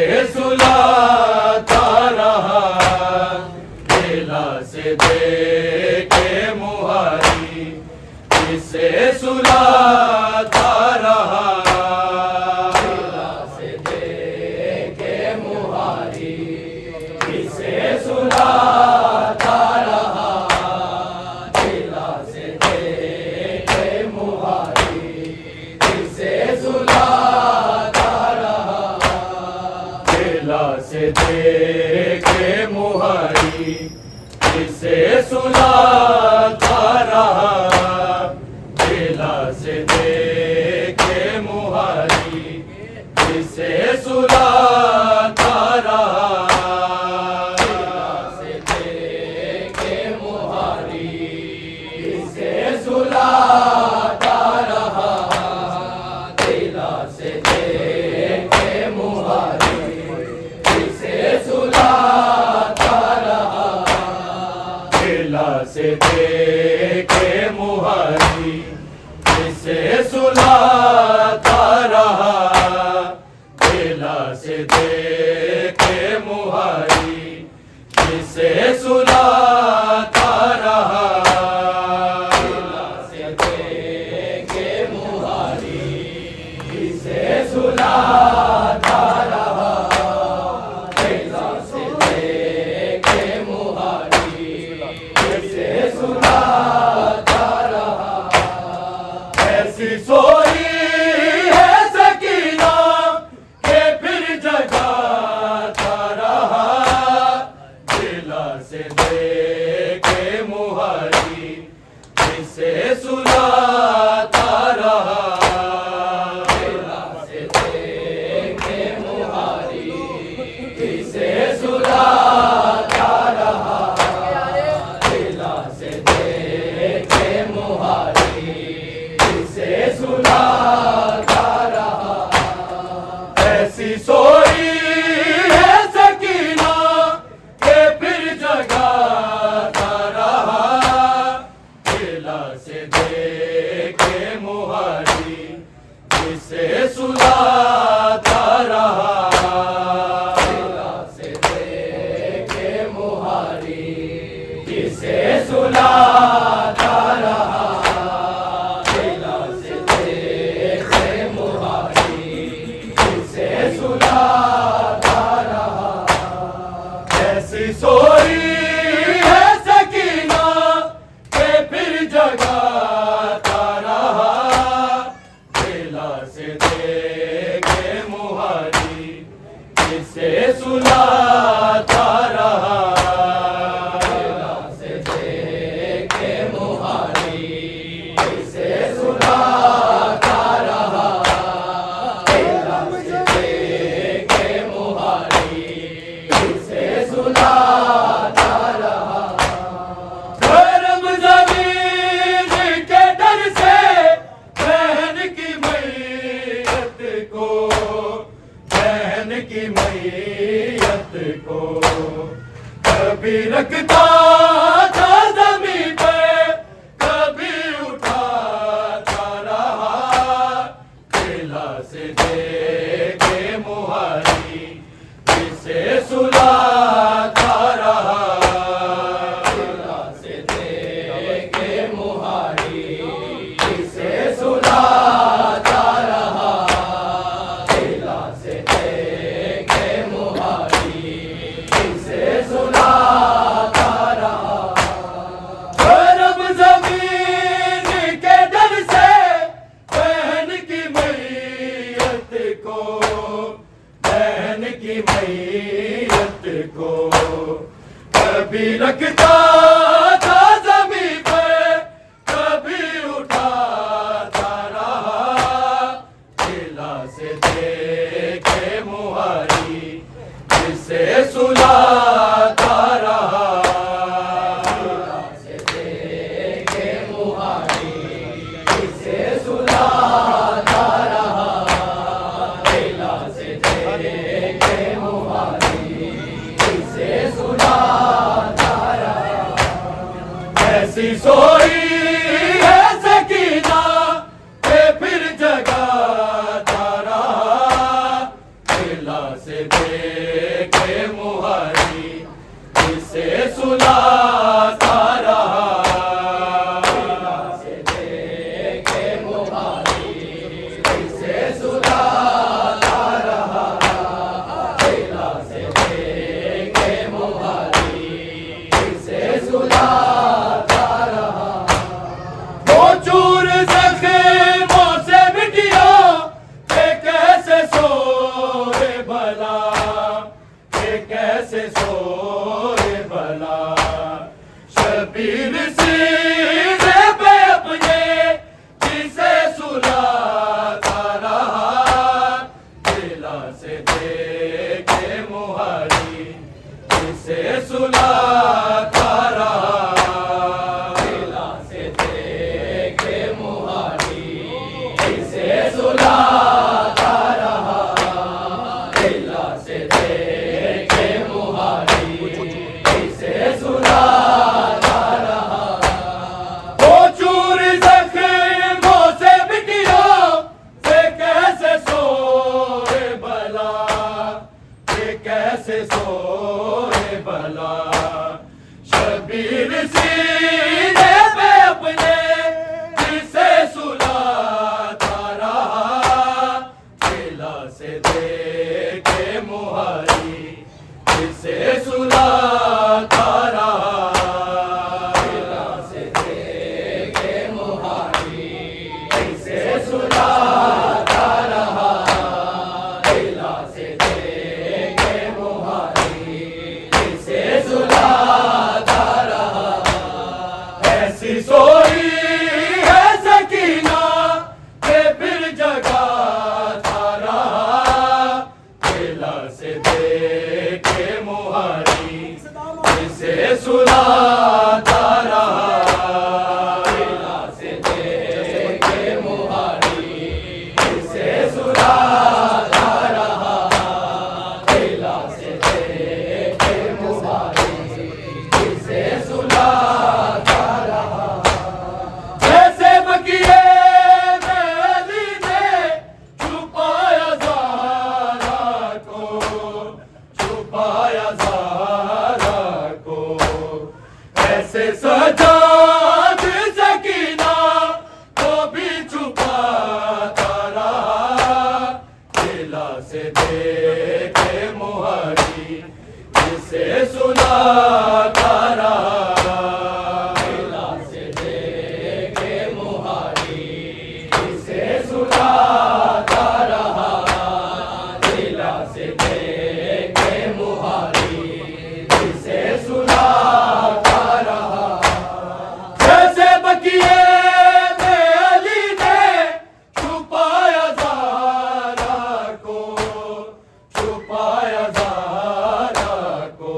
सुलाता रहा, बेला से दे के मुहारी, जिसे सुलाता रहा, बेला से दे के मुहारी, जिसे सुलाता रहा, बेला से दे के मुहारी, जिसे सुलाता रहा, बेला से दे के मुहारी, जिसे सुलाता रहा, बेला से दे के मुहारी, जिसे सुलाता रहा, बेला से दे के मुहारी, जिसे सुलाता रहा, बेला से दे के मुहारी, जिसे सुलाता रहा, बेला से दे के मुहारी, जिसे सुलाता रहा, बेला से दे के मुहारी, जिसे सुलाता रहा, बेला से दे के मुहारी, जिसे सुलाता रहा, बेला से दे के मुहारी, जिसे सुलाता रहा, ऐसी सोई है सकीना के फिर जगाता रहा, बेला से दे के मुहारी, जिसे सुलाता रहा, बेला से दे के मुहारी, जिसे सुलाता रहा, बेला से दे के मुहारी, जिसे सुलाता रहा, ऐसी सोई है सकीना के फिर जगाता रहा, बेला से दे के मुहारी, जिसे सुलाता रहा, बेला से दे के मुहारी, जिसे सुलाता रहा, बेला से दे के मुहारी, जिसे सुलाता रहा, ऐसी सोई है सकीना के फिर जगाता रहा, बेला से दे के मुहारी, जिसे सुलाता रहा, बेला से दे के मुहारी, जिसे सुलाता रहा, बेला से दे के मुहारी, जिसे सुलाता रहा, गरम जमीन के डर से बहन की मैयत को, बहन की मैयत को कभी रखता था जमीन पे, कभी उठाता रहा, बेला से दे के मुहारी, जिसे सुलाता रहा, बेला से दे के मुहारी, जिसे सुलाता रहा, बेला से दे के मुहारी, जिसे सुलाता रहा, गरम जमीन के डर से बहन की मैयत को, बहन की मैयत को कभी रखता था जमीन पे, कभी उठाता रहा, बेला से दे के मुहारी, जिसे सुलाता रहा, बेला से दे के मुहारी, जिसे सुलाता रहा, बेला से दे के मुहारी, जिसे सुलाता रहा, ऐसी सोई है सकीना के फिर जगाता रहा, बेला से दे देखे मुहारी जिसे सुलाता रहा से देखे मुहारी जिसे सुलाता रहा से देखे मुहारी जिसे सुलाता रहा वो चूर जख्मों से मिटिया कैसे सोए भला कैसे सोए भला शबीर सीने पे अपने जिसे सुलाता रहा दिला से देखे मुहारी जिसे सुलाता रहा दिला से देखे मुहारी जिसे सुलाता रहा दिला से देखे मुहारी जिसे सुलाता रहा वो चूर जख्मों से मिटिया से कैसे सोए भला कैसे सोए भला शबीर सीने पे अपने जिसे सुलाता रहा दिला से देखे मुहारी जिसे सुलाता रहा दिला से देखे मुहारी जिसे सुलाता रहा दिला से देखे मुहारी जिसे सुलाता रहा ऐसी सोई है सकीना के फिर जगाता रहा दिला से देखे मुहारी जिसे सुलाता रहा दिला से देखे मुहारी जिसे सुलाता रहा दिला से देखे मुहारी जिसे सुलाता रहा जैसे बकिए में अली ने छुपाया ज़ारा को छुपाया ज़ारा को ऐसे सजाद सकीना को भी छुपाता रहा दिला से देखे मुहारी जिसे सुलाता रहा दिला से देखे मुहारी जिसे सुलाता रहा दिला से देखे मुहारी जिसे सुलाता रहा जैसे बकिए में अली ने छुपाया ज़ारा को छुपाया ज़ारा को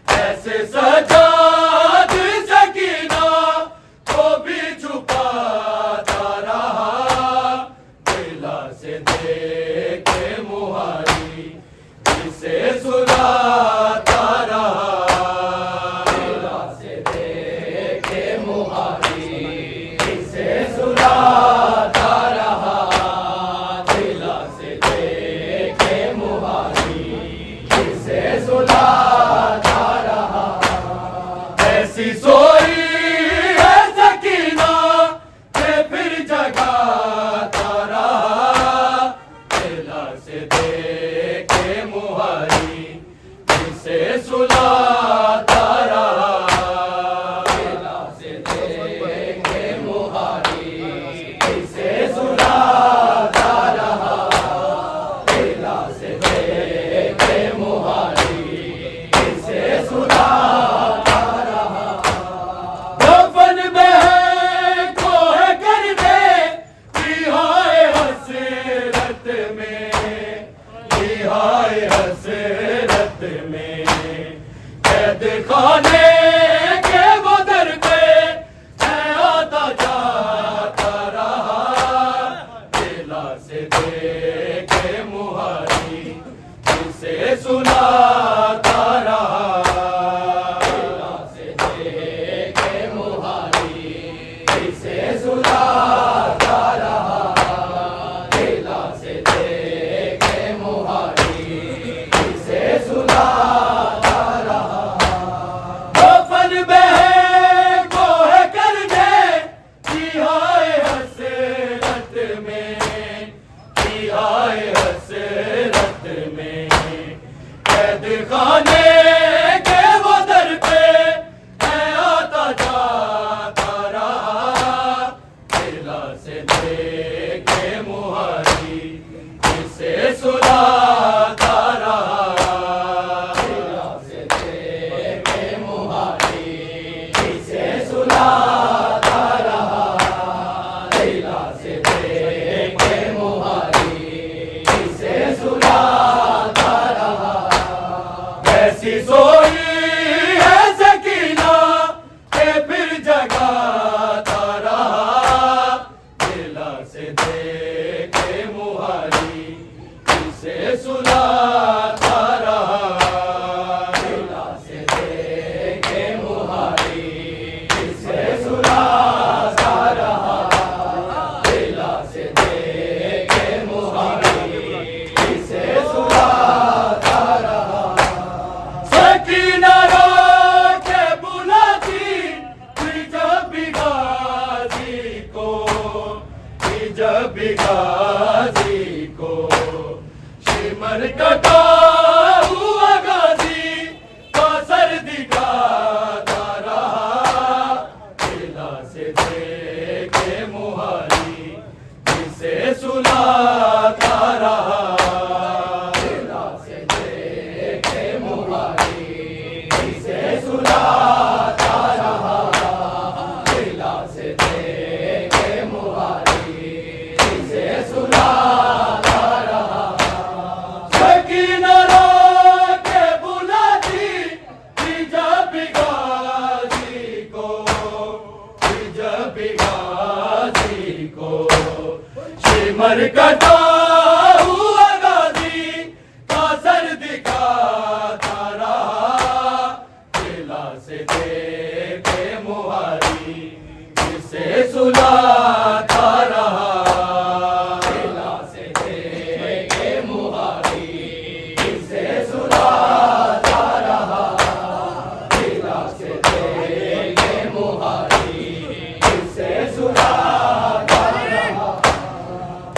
ऐसे सजाद सकीना को भी छुपाता रहा दिला से देखे मुहारी जिसे सुलाता रहा दिला से देखे मुहारी जिसे सुलाता रहा दिला से देखे मुहारी जिसे सुलाता रहा ऐसी सोई है सकीना के फिर जगाता रहा दिला से देखे मुहारी जिसे सुलाता रहा दिला से देखे मुहारी जिसे सुलाता रहा दिला से देखे मुहारी जिसे सुलाता रहा दफन में कोहे कर दे रिहाए हसरत में रिहाए हसरत में कैद खाने के वो दर पे मैं आता जाता रहा दिला से देखे मुहारी जिसे सुलाता रहा दिला से देखे मुहारी जिसे सुलाता रहा दिला से देखे मुहारी कैद खाने के वो दर पे है आता जाता रहा, दिला से देखे मुहारी जिसे सुलाता रहा, दिला से देखे मुहारी जिसे सुलाता रहा, दिला से देखे मुहारी जिसे सुलाता रहा। ऐसी सोई है सकीना के फिर जगाता रहा, दिला से देखे मुहारी जिसे सुलाता रहा, दिला से देखे मुहारी जिसे सुलाता रहा, दिला से देखे मुहारी जिसे सुलाता रहा। सकीना रो के बुलाती थी जब भी गाजी को, थी जब भी गाजी को, शिमर कटा हुआ गाजी का सर दिखाता रहा, दिला से देखे मुहारी जिसे सुलाता रहा, दिला से देखे मुहारी जिसे सुलाता रहा, दिला से देखे मुहारी जिसे सुलाता रहा। सकीना रो के बुलाती थी जब भी गाजी को, थी जब भी गाजी को, शिमर कटा हुआ गाजी का सर दिखाता रहा, दिला से देखे मुहारी जिसे सुलाता रहा, दिला से देखे मुहारी जिसे सुलाता रहा, दिला से देखे मुहारी जिसे सुलाता रहा।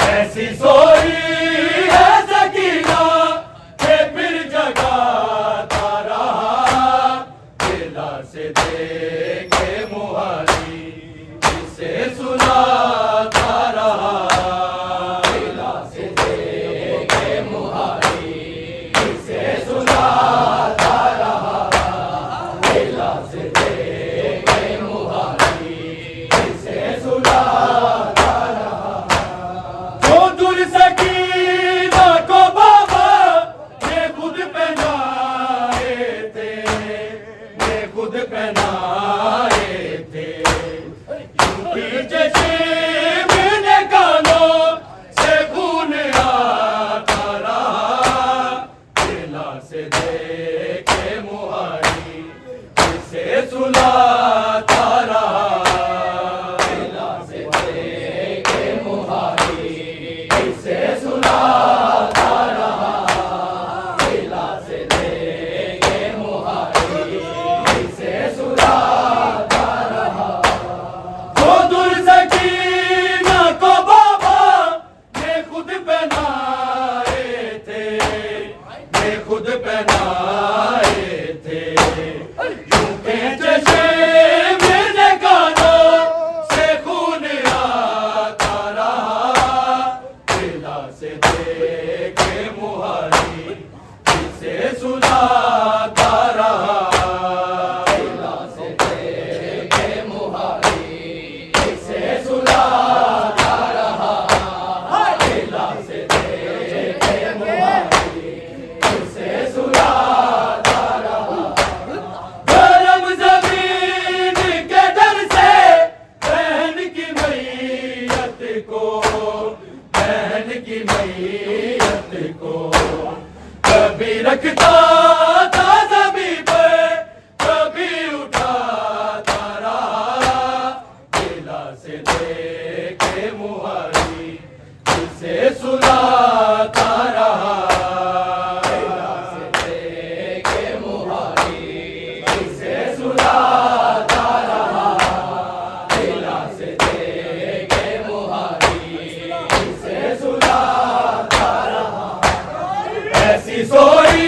ऐसी सोई है सकीना के फिर जगाता रहा, दिला से देखे मुहारी जिसे सुलाता रहा, दिला से देखे मुहारी जिसे सुलाता रहा, दिला से देखे मुहारी जिसे सुलाता रहा। जो दूर सकीना को बाबा ने खुद पहनाए थे, ने खुद पहनाए थे, यूं चश्म ने कानों से खून आता रहा, दिला से देखे मुहारी जिसे सुलाता रहा, दिला से देखे मुहारी जिसे सुलाता रहा, दिला से देखे मुहारी जिसे सुलाता रहा। जो दूर सकीना को बाबा ने खुद पहनाए थे, ने खुद पहनाए थे, यूं के चश्म ने कानों से खून आता रहा, दिला से देखे मुहारी जिसे सुलाता रहा, दिला से देखे मुहारी जिसे सुलाता रहा, दिला से देखे मुहारी जिसे सुलाता रहा। गरम जमीन के डर से बहन की मैयत को, बहन की मैयत को कभी रखता था जमीन पे, कभी उठाता रहा, दिला से देखे मुहारी जिसे सुलाता रहा, दिला से देखे मुहारी जिसे सुलाता रहा, दिला से देखे मुहारी जिसे सुलाता रहा। ऐसी सोई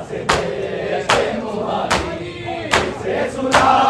से देखे मुहारी, इसे सुना